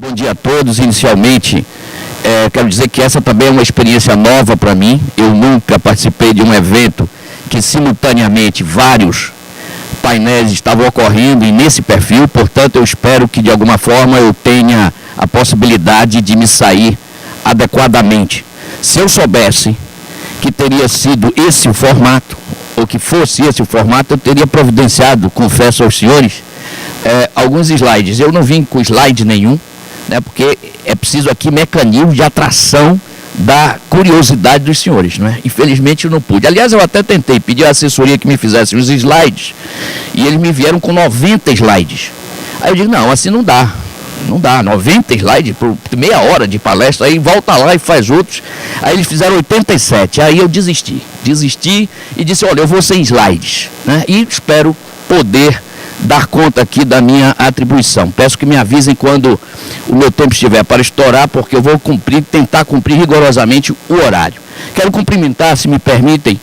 Bom dia a todos. Inicialmente, quero dizer que essa também é uma experiência nova para mim. Eu nunca participei de um evento que simultaneamente vários painéis estavam ocorrendo e nesse perfil, portanto eu espero que de alguma forma eu tenha a possibilidade de me sair adequadamente. Se eu soubesse que teria sido esse o formato, ou que fosse esse o formato, eu teria providenciado, confesso aos senhores, alguns slides. Eu não vim com slide nenhum, né, porque é preciso aqui mecanismo de atração da curiosidade dos senhores, não é? Infelizmente eu não pude. Aliás, eu até tentei pedir à assessoria que me fizesse os slides e eles me vieram com 90 slides. Aí eu digo, não, assim não dá. Não dá, 90 slides por meia hora de palestra, aí volta lá e faz outros. Aí eles fizeram 87, aí eu desisti e disse, olha, eu vou sem slides, né? E espero poder dar conta aqui da minha atribuição. Peço que me avisem quando o meu tempo estiver para estourar, porque eu vou tentar cumprir rigorosamente o horário. Quero cumprimentar, se me permitem,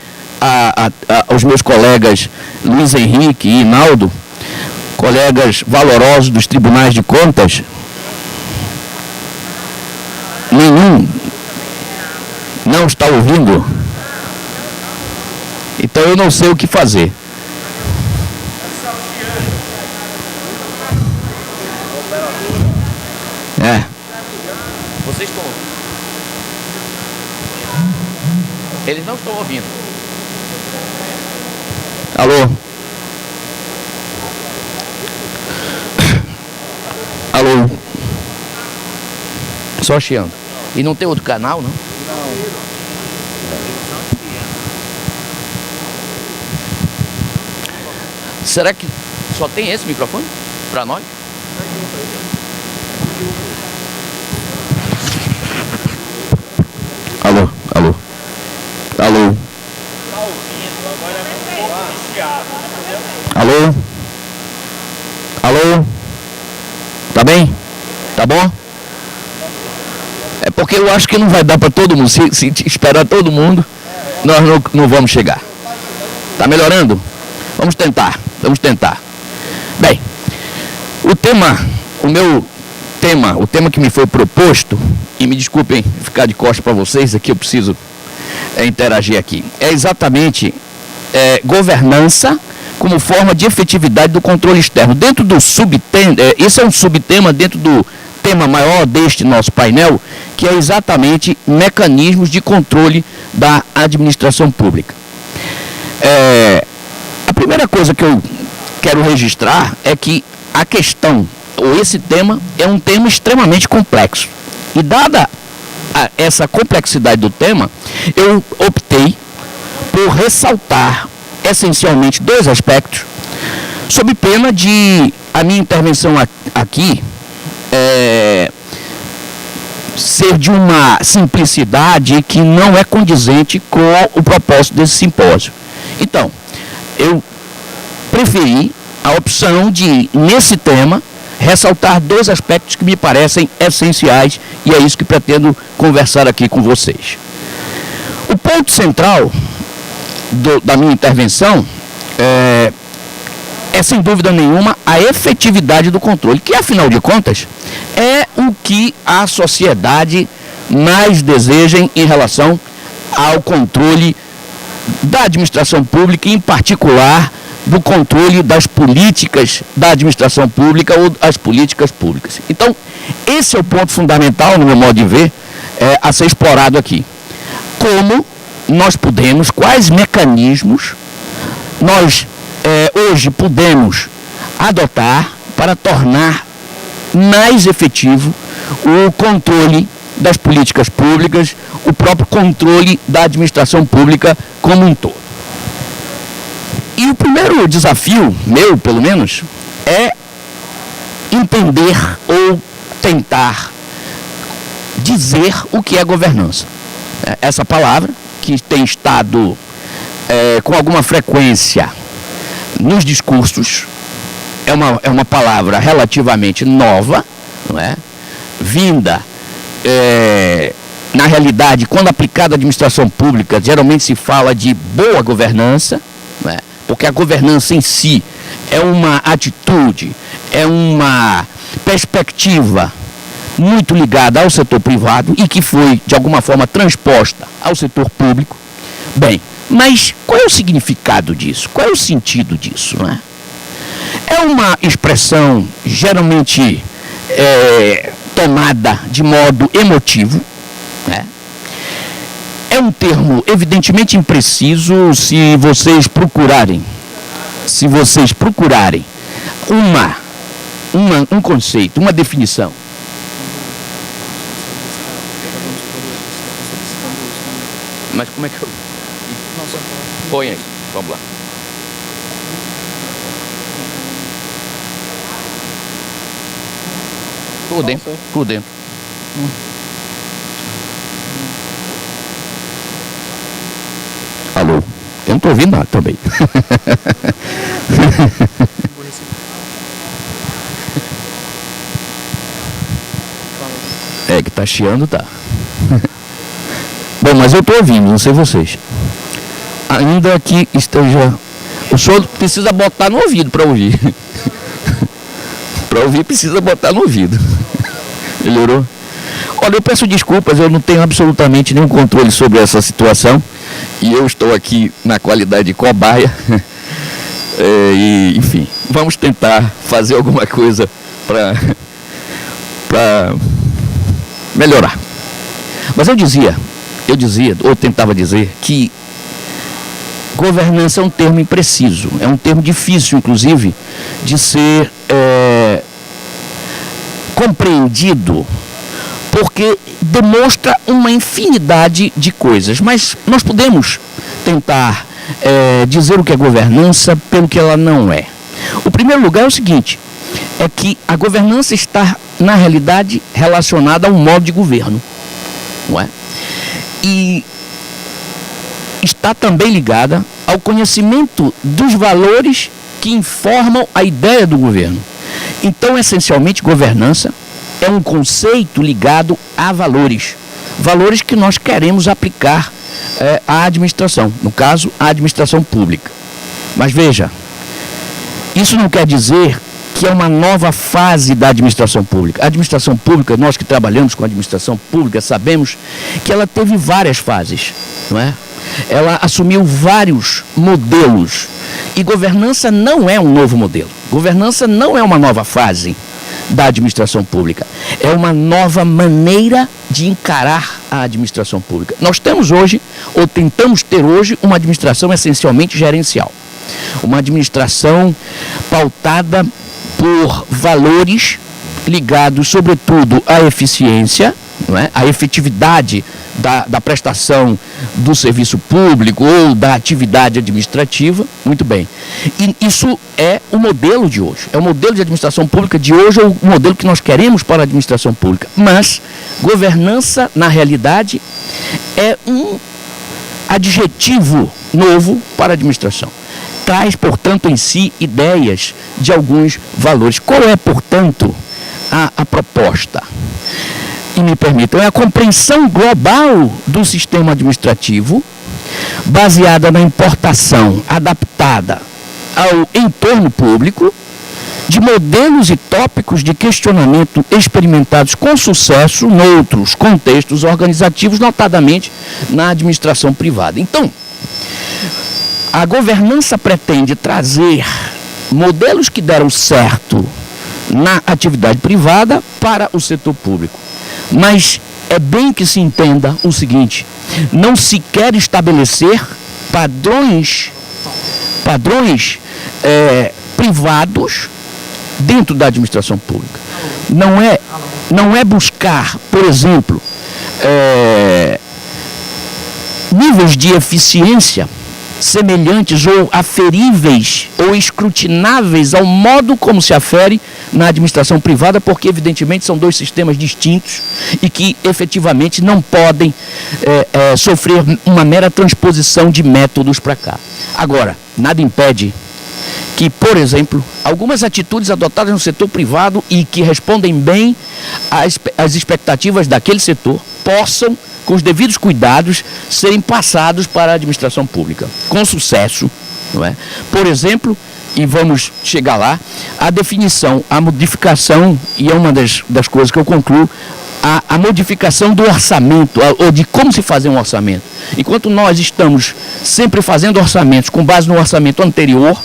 os meus colegas Luiz Henrique e Inaldo, colegas valorosos dos tribunais de contas. Nenhum não está ouvindo. Então eu não sei o que fazer. Vocês estão ouvindo? Eles não estão ouvindo. Alô? Alô? Só chiando. E não tem outro canal, não? Não. Será que só tem esse microfone para nós? Alô, alô, alô, alô, alô, tá bem? Tá bom? É porque eu acho que não vai dar para todo mundo, se esperar todo mundo, nós não vamos chegar. Tá melhorando? Vamos tentar. Bem, o tema que me foi proposto, e me desculpem ficar de costas para vocês, aqui eu preciso interagir aqui, é exatamente governança como forma de efetividade do controle externo. Dentro do subtema, esse é um subtema dentro do tema maior deste nosso painel, que é exatamente mecanismos de controle da administração pública. A primeira coisa que eu quero registrar é que a questão, ou esse tema, é um tema extremamente complexo. E dada essa complexidade do tema, eu optei por ressaltar essencialmente dois aspectos, sob pena de a minha intervenção aqui ser de uma simplicidade que não é condizente com o propósito desse simpósio. Então, eu preferi a opção de, nesse tema, ressaltar dois aspectos que me parecem essenciais e é isso que pretendo conversar aqui com vocês. O ponto central da minha intervenção é sem dúvida nenhuma a efetividade do controle, que afinal de contas é o que a sociedade mais deseja em relação ao controle da administração pública, em particular do controle das políticas da administração pública ou as políticas públicas. Então, esse é o ponto fundamental, no meu modo de ver, a ser explorado aqui. Como nós podemos, quais mecanismos nós hoje podemos adotar para tornar mais efetivo o controle das políticas públicas, o próprio controle da administração pública como um todo. E o primeiro desafio, meu pelo menos, é entender ou tentar dizer o que é governança. Essa palavra, que tem estado com alguma frequência nos discursos, é uma palavra relativamente nova, não é? Vinda, na realidade, quando aplicada à administração pública, geralmente se fala de boa governança, não é? Porque a governança em si é uma atitude, é uma perspectiva muito ligada ao setor privado e que foi, de alguma forma, transposta ao setor público. Bem, mas qual é o significado disso? Qual é o sentido disso, não é? É uma expressão geralmente tomada de modo emotivo, né? É um termo evidentemente impreciso. Se vocês procurarem um conceito, uma definição. Mas como é que eu... Põe aí, vamos lá. Por dentro. Alô? Eu não estou ouvindo nada também. É que tá chiando, tá. Bom, mas eu estou ouvindo, não sei vocês. Ainda que esteja... O senhor precisa botar no ouvido para ouvir. Para ouvir precisa botar no ouvido. Melhorou? Olha, eu peço desculpas, eu não tenho absolutamente nenhum controle sobre essa situação. E eu estou aqui na qualidade de cobaia. Enfim, vamos tentar fazer alguma coisa para melhorar. Mas eu dizia, ou tentava dizer, que governança é um termo impreciso, é um termo difícil, inclusive, de ser compreendido, porque demonstra uma infinidade de coisas. Mas nós podemos tentar dizer o que é governança pelo que ela não é. O primeiro lugar é o seguinte, é que a governança está, na realidade, relacionada a um modo de governo, não é? E está também ligada ao conhecimento dos valores que informam a ideia do governo. Então, essencialmente, governança é um conceito ligado a valores. Valores que nós queremos aplicar à administração, no caso, à administração pública. Mas veja, isso não quer dizer que é uma nova fase da administração pública. A administração pública, nós que trabalhamos com a administração pública, sabemos que ela teve várias fases, não é? Ela assumiu vários modelos. E governança não é um novo modelo. Governança não é uma nova fase da administração pública. É uma nova maneira de encarar a administração pública. Nós temos hoje, ou tentamos ter hoje, uma administração essencialmente gerencial. Uma administração pautada por valores ligados, sobretudo, à eficiência, não é? À efetividade da prestação do serviço público ou da atividade administrativa. Muito bem. E isso é o modelo de hoje. É o modelo de administração pública de hoje, ou o modelo que nós queremos para a administração pública. Mas governança, na realidade, é um adjetivo novo para a administração. Traz, portanto, em si ideias de alguns valores. Qual é, portanto, a proposta? E me permitam, é a compreensão global do sistema administrativo, baseada na importação adaptada ao entorno público, de modelos e tópicos de questionamento experimentados com sucesso em outros contextos organizativos, notadamente na administração privada. Então, a governança pretende trazer modelos que deram certo na atividade privada para o setor público. Mas é bem que se entenda o seguinte: não se quer estabelecer padrões privados dentro da administração pública. Não é buscar, por exemplo, níveis de eficiência semelhantes ou aferíveis ou escrutináveis ao modo como se afere na administração privada, porque evidentemente são dois sistemas distintos e que efetivamente não podem sofrer uma mera transposição de métodos para cá. Agora, nada impede que, por exemplo, algumas atitudes adotadas no setor privado e que respondem bem às expectativas daquele setor possam, com os devidos cuidados, serem passados para a administração pública, com sucesso, não é? Por exemplo, e vamos chegar lá, a definição, a modificação, e é uma das coisas que eu concluo, a modificação do orçamento, ou de como se fazer um orçamento. Enquanto nós estamos sempre fazendo orçamentos com base no orçamento anterior,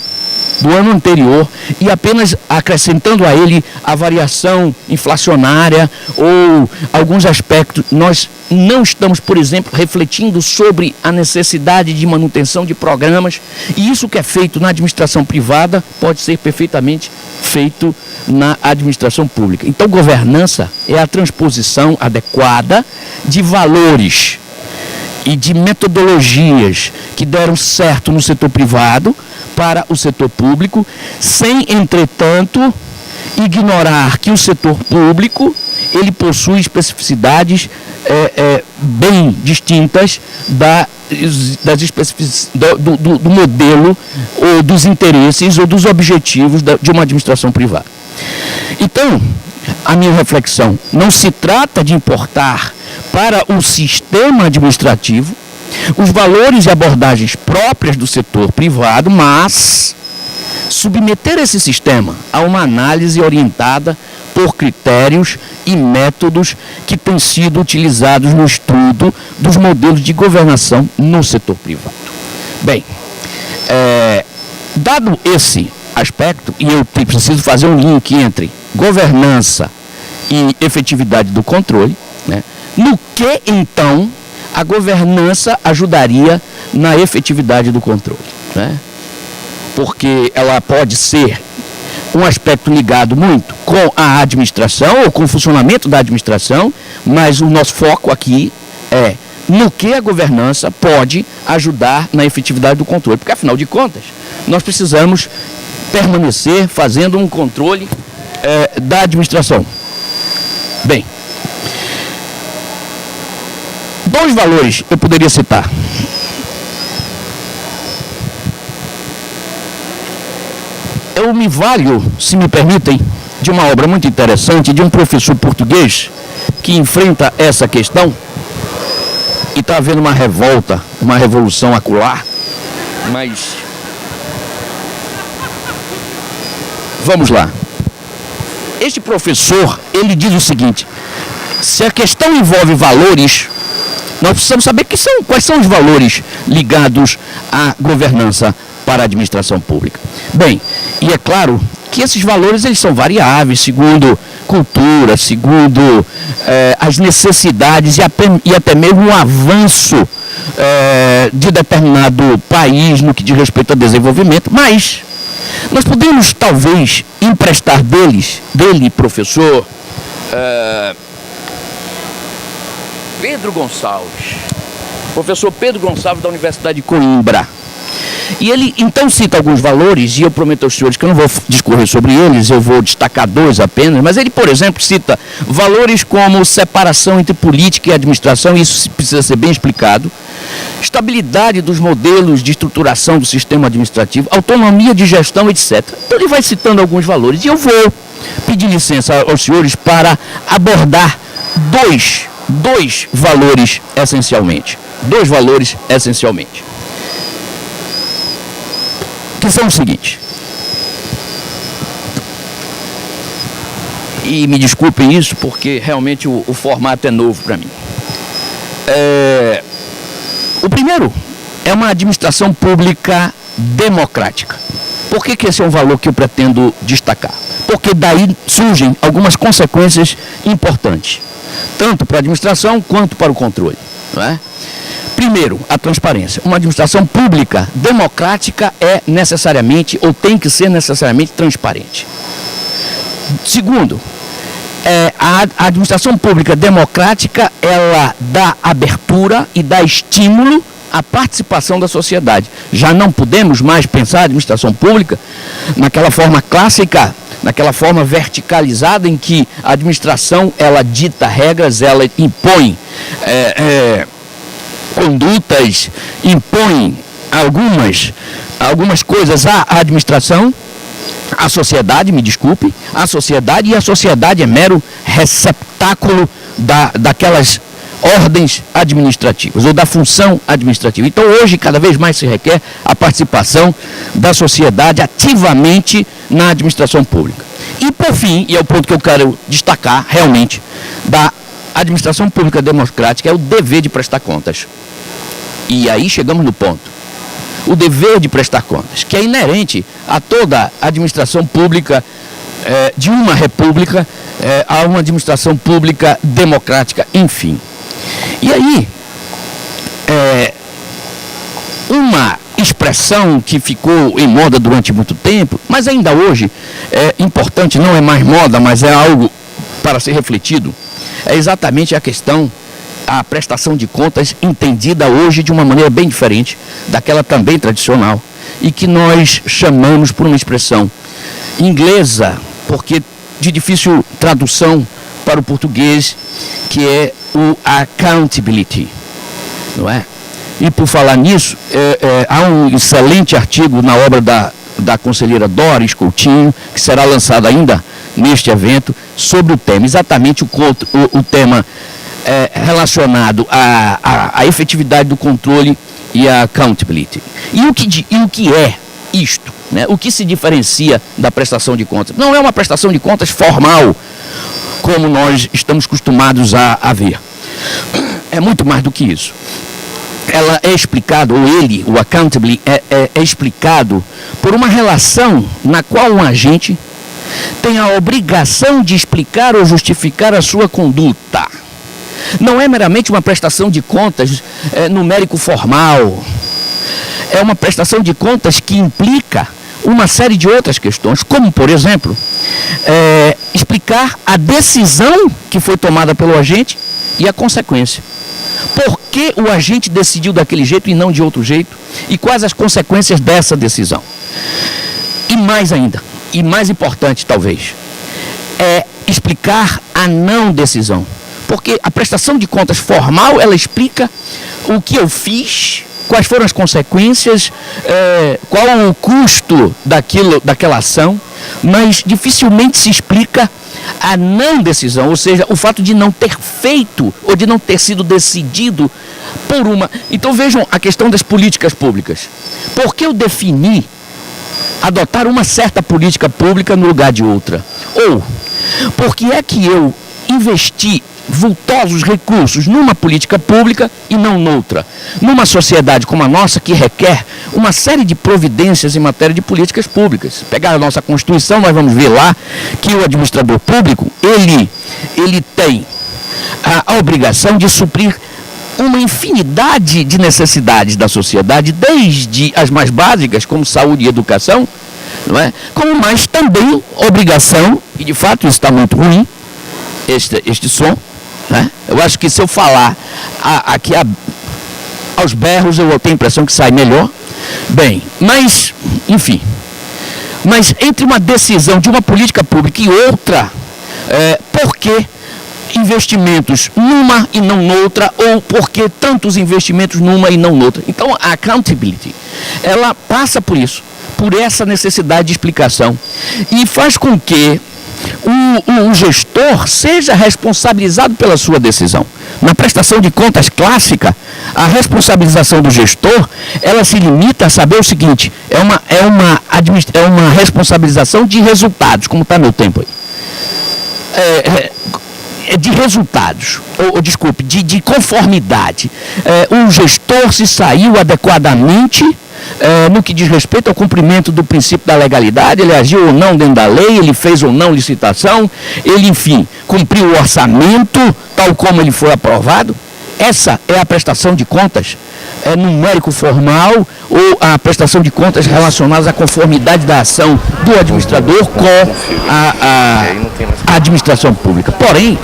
do ano anterior, e apenas acrescentando a ele a variação inflacionária ou alguns aspectos, nós não estamos, por exemplo, refletindo sobre a necessidade de manutenção de programas, e isso que é feito na administração privada pode ser perfeitamente feito na administração pública. Então, governança é a transposição adequada de valores e de metodologias que deram certo no setor privado para o setor público, sem, entretanto, ignorar que o setor público ele possui especificidades bem distintas das especificidades do modelo, ou dos interesses ou dos objetivos de uma administração privada. Então, a minha reflexão, não se trata de importar para o sistema administrativo os valores e abordagens próprias do setor privado, mas submeter esse sistema a uma análise orientada por critérios e métodos que têm sido utilizados no estudo dos modelos de governação no setor privado. Bem, dado esse aspecto, e eu preciso fazer um link entre governança e efetividade do controle, né, no que, então, a governança ajudaria na efetividade do controle, né? Porque ela pode ser um aspecto ligado muito com a administração ou com o funcionamento da administração, mas o nosso foco aqui é no que a governança pode ajudar na efetividade do controle, porque afinal de contas nós precisamos permanecer fazendo um controle da administração. Bem, dois valores eu poderia citar. Eu me valho, se me permitem, de uma obra muito interessante de um professor português que enfrenta essa questão e está havendo uma revolta, uma revolução acular, mas vamos lá. Este professor, ele diz o seguinte: se a questão envolve valores, nós precisamos saber quais são os valores ligados à governança para a administração pública. Bem, e é claro que esses valores eles são variáveis segundo cultura, segundo as necessidades e até mesmo o avanço de determinado país no que diz respeito ao desenvolvimento, mas nós podemos talvez emprestar dele, professor Pedro Gonçalves, professor Pedro Gonçalves da Universidade de Coimbra. E ele então cita alguns valores, e eu prometo aos senhores que eu não vou discorrer sobre eles, eu vou destacar dois apenas, mas ele, por exemplo, cita valores como separação entre política e administração, e isso precisa ser bem explicado, estabilidade dos modelos de estruturação do sistema administrativo, autonomia de gestão, etc. Então ele vai citando alguns valores, e eu vou pedir licença aos senhores para abordar dois valores essencialmente. Dois valores essencialmente. Que são o seguinte, e me desculpem isso porque realmente o formato é novo para mim. O primeiro é uma administração pública democrática. Por que esse é um valor que eu pretendo destacar? Porque daí surgem algumas consequências importantes, tanto para a administração quanto para o controle, não é? Primeiro, a transparência. Uma administração pública democrática é necessariamente, ou tem que ser necessariamente, transparente. Segundo, a administração pública democrática, ela dá abertura e dá estímulo à participação da sociedade. Já não podemos mais pensar a administração pública naquela forma clássica, naquela forma verticalizada em que a administração, ela dita regras, ela impõe condutas, impõe algumas coisas à administração, à sociedade, me desculpe, à sociedade, e a sociedade é mero receptáculo daquelas ordens administrativas ou da função administrativa. Então, hoje, cada vez mais se requer a participação da sociedade ativamente na administração pública. E, por fim, e é o ponto que eu quero destacar realmente, da administração pública democrática, é o dever de prestar contas. E aí chegamos no ponto. O dever de prestar contas, que é inerente a toda a administração pública de uma república, a uma administração pública democrática, enfim. E aí, uma expressão que ficou em moda durante muito tempo, mas ainda hoje é importante, não é mais moda, mas é algo para ser refletido, é exatamente a questão, a prestação de contas entendida hoje de uma maneira bem diferente daquela também tradicional e que nós chamamos por uma expressão inglesa, porque de difícil tradução para o português, que é o accountability, não é? E por falar nisso, há um excelente artigo na obra da conselheira Doris Coutinho, que será lançado ainda neste evento, sobre o tema, exatamente o tema relacionado à efetividade do controle e à accountability. E o que é isto? Né? O que se diferencia da prestação de contas? Não é uma prestação de contas formal, como nós estamos acostumados a ver. É muito mais do que isso. Ela é explicado, ou ele, o accountability, é explicado por uma relação na qual um agente tem a obrigação de explicar ou justificar a sua conduta. Não é meramente uma prestação de contas numérico formal. É uma prestação de contas que implica uma série de outras questões, como, por exemplo, explicar a decisão que foi tomada pelo agente e a consequência. Por que o agente decidiu daquele jeito e não de outro jeito? E quais as consequências dessa decisão? E mais ainda, e mais importante talvez, é explicar a não decisão. Porque a prestação de contas formal, ela explica o que eu fiz, quais foram as consequências, qual o custo daquela ação, mas dificilmente se explica a não decisão, ou seja, o fato de não ter feito ou de não ter sido decidido por uma... Então vejam a questão das políticas públicas. Por que eu defini adotar uma certa política pública no lugar de outra? Ou, por que é que eu investi vultosos recursos numa política pública e não noutra? Numa sociedade como a nossa, que requer uma série de providências em matéria de políticas públicas. Pegar a nossa Constituição, nós vamos ver lá que o administrador público, ele tem a obrigação de suprir uma infinidade de necessidades da sociedade, desde as mais básicas, como saúde e educação, não é? Como mais também obrigação, e de fato isso está muito ruim, este som, né? Eu acho que se eu falar aqui aos berros, eu tenho a impressão que sai melhor. Bem, mas, enfim, mas entre uma decisão de uma política pública e outra, por que investimentos numa e não noutra, ou por que tantos investimentos numa e não noutra? Então, a accountability, ela passa por isso, por essa necessidade de explicação, e faz com que o gestor seja responsabilizado pela sua decisão. Na prestação de contas clássica, a responsabilização do gestor, ela se limita a saber o seguinte, é uma responsabilização de resultados, como está meu tempo aí. De resultados, desculpe, de conformidade. O gestor se saiu adequadamente no que diz respeito ao cumprimento do princípio da legalidade, ele agiu ou não dentro da lei, ele fez ou não licitação, ele, enfim, cumpriu o orçamento, tal como ele foi aprovado. Essa é a prestação de contas numérico formal, ou a prestação de contas relacionadas à conformidade da ação do administrador com a administração pública. Porém,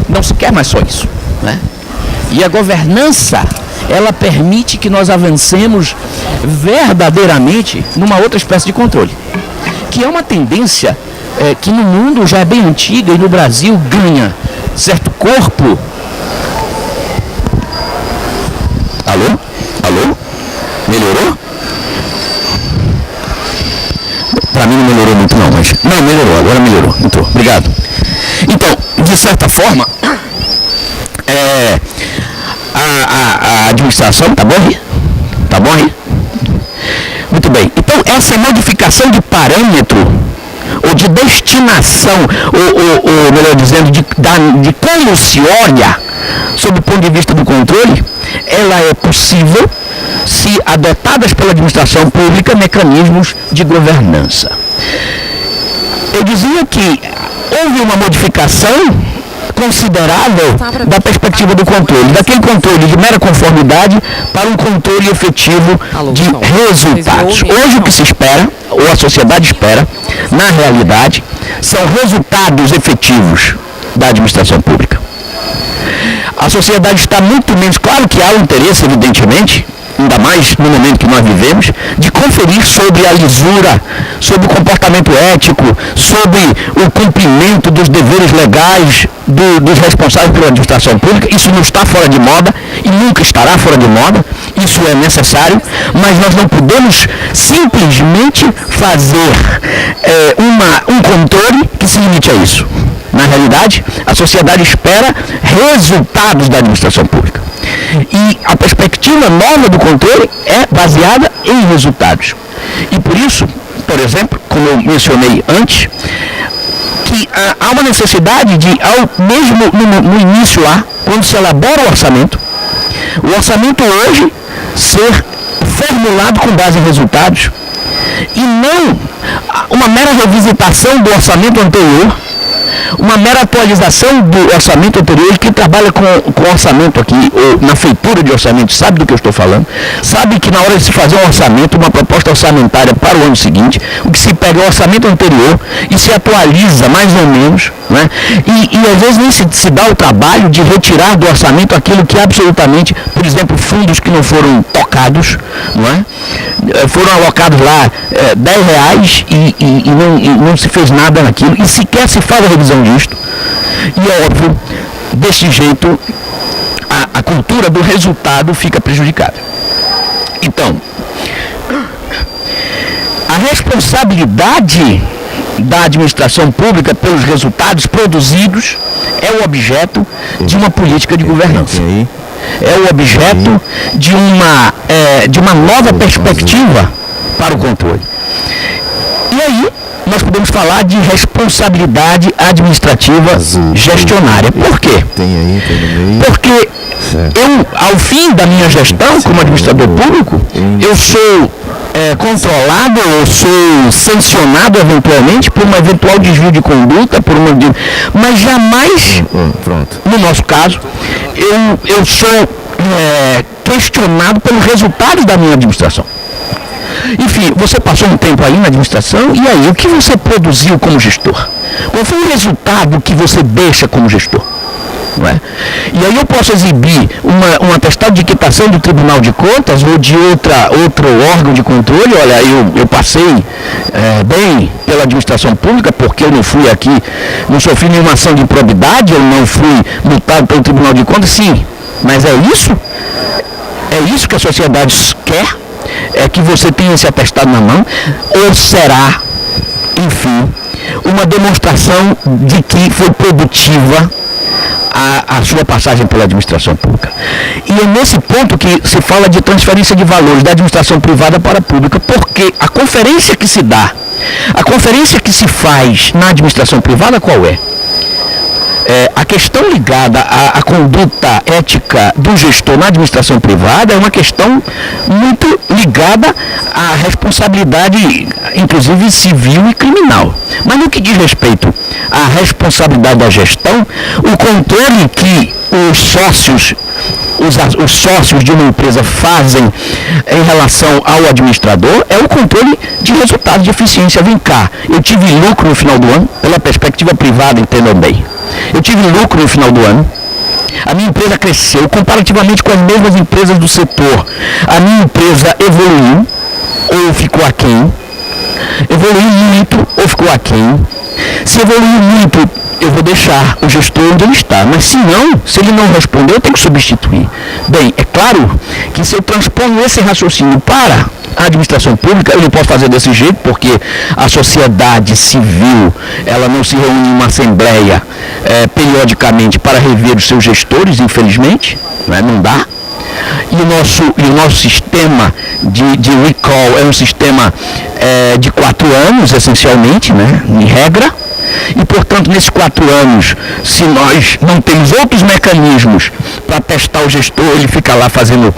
não se quer mais só isso, né? E a governança, ela permite que nós avancemos verdadeiramente numa outra espécie de controle, que é uma tendência que no mundo já é bem antiga e no Brasil ganha certo corpo. Alô? Alô? Melhorou? Para mim não melhorou muito não, mas... Não, melhorou, agora melhorou. Entrou. Obrigado. Então, de certa forma, a administração, tá bom aí? Tá bom aí? Muito bem. Então, essa modificação de parâmetro, ou de destinação, ou melhor dizendo, de como se olha, sob o ponto de vista do controle, ela é possível se adotadas pela administração pública mecanismos de governança. Eu dizia que houve uma modificação considerável da perspectiva do controle, daquele controle de mera conformidade para um controle efetivo de resultados. Hoje o que se espera, ou a sociedade espera, na realidade, são resultados efetivos da administração pública. A sociedade está muito menos, claro que há um interesse, evidentemente, ainda mais no momento que nós vivemos, de conferir sobre a lisura, sobre o comportamento ético, sobre o cumprimento dos deveres legais dos responsáveis pela administração pública. Isso não está fora de moda e nunca estará fora de moda, isso é necessário, mas nós não podemos simplesmente fazer um controle que se limite a isso. Na realidade, a sociedade espera resultados da administração pública. E a perspectiva nova do controle é baseada em resultados. E por isso, por exemplo, como eu mencionei antes, que há uma necessidade de, mesmo no início lá, quando se elabora o orçamento hoje ser formulado com base em resultados e não uma mera revisitação do orçamento anterior, uma mera atualização do orçamento anterior. Quem trabalha com orçamento aqui, ou na feitura de orçamento, sabe do que eu estou falando, sabe que na hora de se fazer um orçamento, uma proposta orçamentária para o ano seguinte, o que se pega é o orçamento anterior e se atualiza mais ou menos, né? E às vezes nem se dá o trabalho de retirar do orçamento aquilo que absolutamente, por exemplo, fundos que não foram tocados, não é? Foram alocados lá R$10 e não se fez nada naquilo, e sequer se faz a revisão disto. E é óbvio, desse jeito, a cultura do resultado fica prejudicada. Então, a responsabilidade da administração pública pelos resultados produzidos é o objeto de uma política de governança. É o objeto de uma nova perspectiva para o controle. E aí, nós podemos falar de responsabilidade administrativa gestionária. Por quê? Porque eu, ao fim da minha gestão como administrador público, eu sou controlado, eu sou sancionado eventualmente por um eventual desvio de conduta, mas jamais, no nosso caso, eu sou questionado pelos resultados da minha administração. Enfim, você passou um tempo aí na administração, e aí, o que você produziu como gestor? Qual foi o resultado que você deixa como gestor? Não é? E aí eu posso exibir um atestado de quitação do Tribunal de Contas ou de outro órgão de controle. Olha, eu passei bem pela administração pública porque eu não fui aqui, não sofri nenhuma ação de improbidade, eu não fui multado pelo Tribunal de Contas. Sim, mas é isso? É isso que a sociedade quer? É que você tenha esse atestado na mão? Ou será, enfim, uma demonstração de que foi produtiva a sua passagem pela administração pública? E é nesse ponto que se fala de transferência de valores da administração privada para a pública, porque a conferência que se dá, a conferência que se faz na administração privada, qual é? A questão ligada à conduta ética do gestor na administração privada é uma questão muito ligada à responsabilidade, inclusive civil e criminal. Mas no que diz respeito à responsabilidade da gestão, o controle que os sócios de uma empresa fazem em relação ao administrador é o controle de resultados de eficiência. Vem cá, eu tive lucro no final do ano, pela perspectiva privada, entendam bem. Eu tive lucro no final do ano, a minha empresa cresceu comparativamente com as mesmas empresas do setor. A minha empresa evoluiu ou ficou aquém, evoluiu muito ou ficou aquém. Se evoluiu muito, eu vou deixar o gestor onde ele está, mas se não, se ele não responder, eu tenho que substituir. Bem, é claro que se eu transponho esse raciocínio para a administração pública, eu não posso fazer desse jeito, porque a sociedade civil, ela não se reúne em uma assembleia periodicamente para rever os seus gestores, infelizmente, não dá. E o nosso sistema de recall é um sistema de 4 anos, essencialmente, né, em regra. E, portanto, nesses 4 anos, se nós não temos outros mecanismos para testar o gestor, ele fica lá fazendo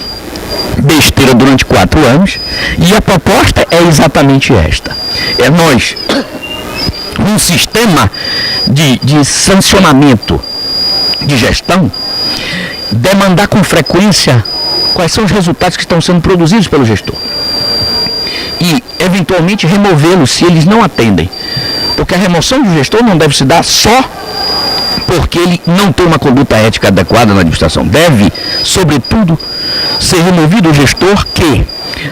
besteira durante 4 anos. E a proposta é exatamente esta. É nós, um sistema de sancionamento de gestão, demandar com frequência quais são os resultados que estão sendo produzidos pelo gestor. E, eventualmente, removê-los se eles não atendem. Porque a remoção do gestor não deve se dar só porque ele não tem uma conduta ética adequada na administração. Deve, sobretudo, ser removido o gestor que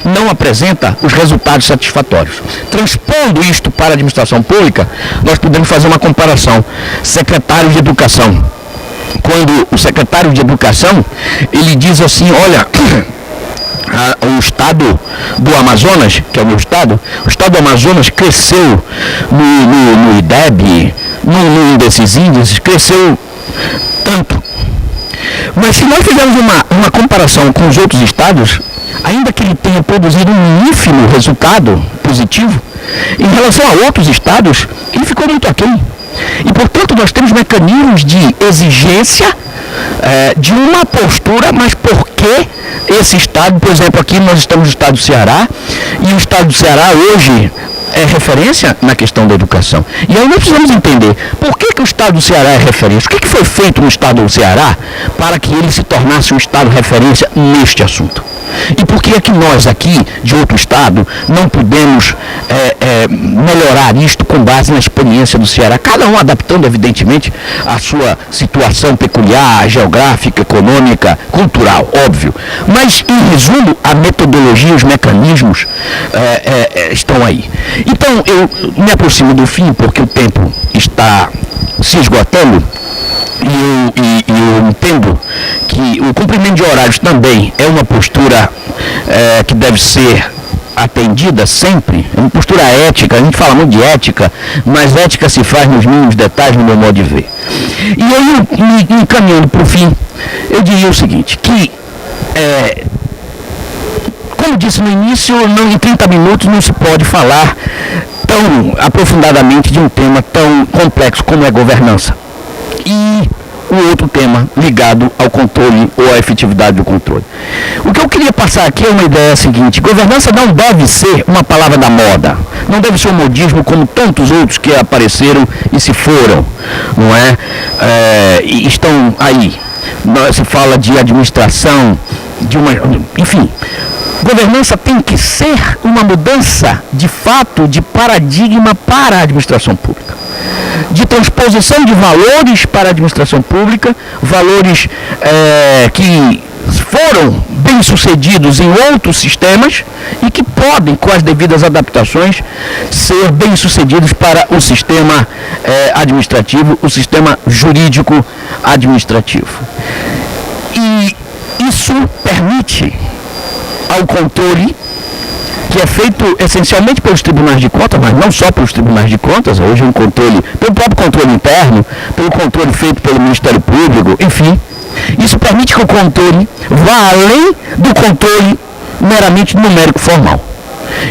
não apresenta os resultados satisfatórios. Transpondo isto para a administração pública, nós podemos fazer uma comparação. Secretário de Educação. Quando o secretário de Educação, ele diz assim, olha, o estado do Amazonas, que é o meu estado, o estado do Amazonas cresceu no IDEB, num desses índices, cresceu tanto. Mas se nós fizermos uma comparação com os outros estados, ainda que ele tenha produzido um ínfimo resultado positivo, em relação a outros estados, ele ficou muito aquém. E, portanto, nós temos mecanismos de exigência de uma postura, mas por que esse estado, por exemplo, aqui nós estamos no estado do Ceará, e o estado do Ceará hoje é referência na questão da educação. E aí nós precisamos entender por que o estado do Ceará é referência. O que foi feito no estado do Ceará para que ele se tornasse um estado referência neste assunto? E por que é que nós aqui, de outro estado, não podemos melhorar isto com base na experiência do Ceará? Cada um adaptando, evidentemente, a sua situação peculiar, geográfica, econômica, cultural, óbvio. Mas, em resumo, a metodologia, os mecanismos estão aí. Então, eu me aproximo do fim, porque o tempo está se esgotando. E eu entendo que o cumprimento de horários também é uma postura que deve ser atendida sempre, é uma postura ética. A gente fala muito de ética, mas ética se faz nos mínimos detalhes, no meu modo de ver. E aí, me encaminhando para o fim, eu diria o seguinte, que como disse no início, em 30 minutos não se pode falar tão aprofundadamente de um tema tão complexo como é governança. E o outro tema ligado ao controle ou à efetividade do controle. O que eu queria passar aqui é uma ideia seguinte: governança não deve ser uma palavra da moda, não deve ser um modismo como tantos outros que apareceram e se foram, não é? E estão aí. Se fala de administração, enfim. Governança tem que ser uma mudança, de fato, de paradigma para a administração pública. De transposição de valores para a administração pública, valores que foram bem-sucedidos em outros sistemas e que podem, com as devidas adaptações, ser bem-sucedidos para o sistema administrativo, o sistema jurídico administrativo. E isso permite ao controle, que é feito essencialmente pelos tribunais de contas, mas não só pelos tribunais de contas, hoje é um controle, pelo próprio controle interno, pelo controle feito pelo Ministério Público, enfim. Isso permite que o controle vá além do controle meramente numérico formal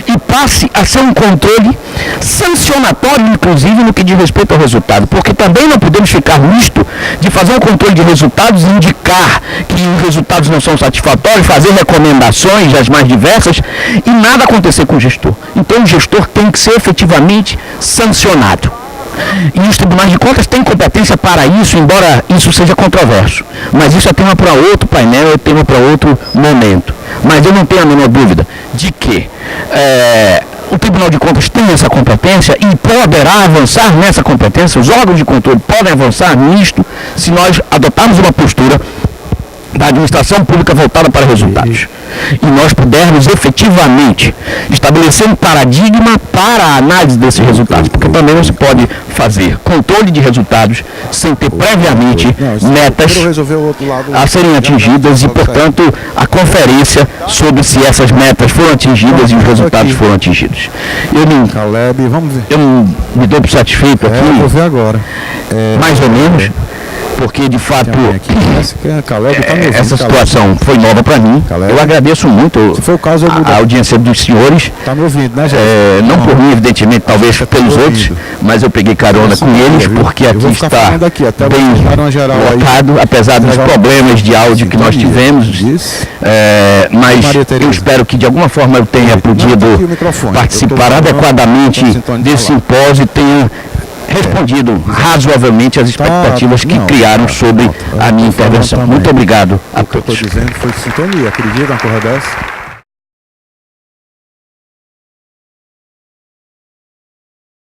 e passe a ser um controle sancionatório, inclusive no que diz respeito ao resultado, porque também não podemos ficar nisto de fazer um controle de resultados e indicar que os resultados não são satisfatórios, fazer recomendações as mais diversas e nada acontecer com o gestor. Então o gestor tem que ser efetivamente sancionado. E os tribunais de contas têm competência para isso, embora isso seja controverso. Mas isso é tema para outro painel, é tema para outro momento. Mas eu não tenho a menor dúvida de que o Tribunal de Contas tem essa competência e poderá avançar nessa competência. Os órgãos de controle podem avançar nisto se nós adotarmos uma postura da administração pública voltada para resultados. E nós pudermos efetivamente estabelecer um paradigma para a análise desses resultados, porque também não se pode fazer controle de resultados sem ter previamente metas a serem atingidas e, portanto, a conferência sobre se essas metas foram atingidas e os resultados foram atingidos. Eu me dou por satisfeito aqui, vou ver agora. mais ou menos, porque de fato essa situação foi nova para mim. Eu agradeço muito a audiência dos senhores. Está me ouvindo, né, não por mim, evidentemente, talvez pelos outros, mas eu peguei carona com eles, porque aqui está bem lotado, apesar dos problemas de áudio que nós tivemos. Mas eu espero que de alguma forma eu tenha podido participar adequadamente desse simpósio e tenha respondido razoavelmente às expectativas que criaram sobre a minha intervenção. Muito obrigado a todos. O que eu estou dizendo foi sintonia. Acredita na porra dessa?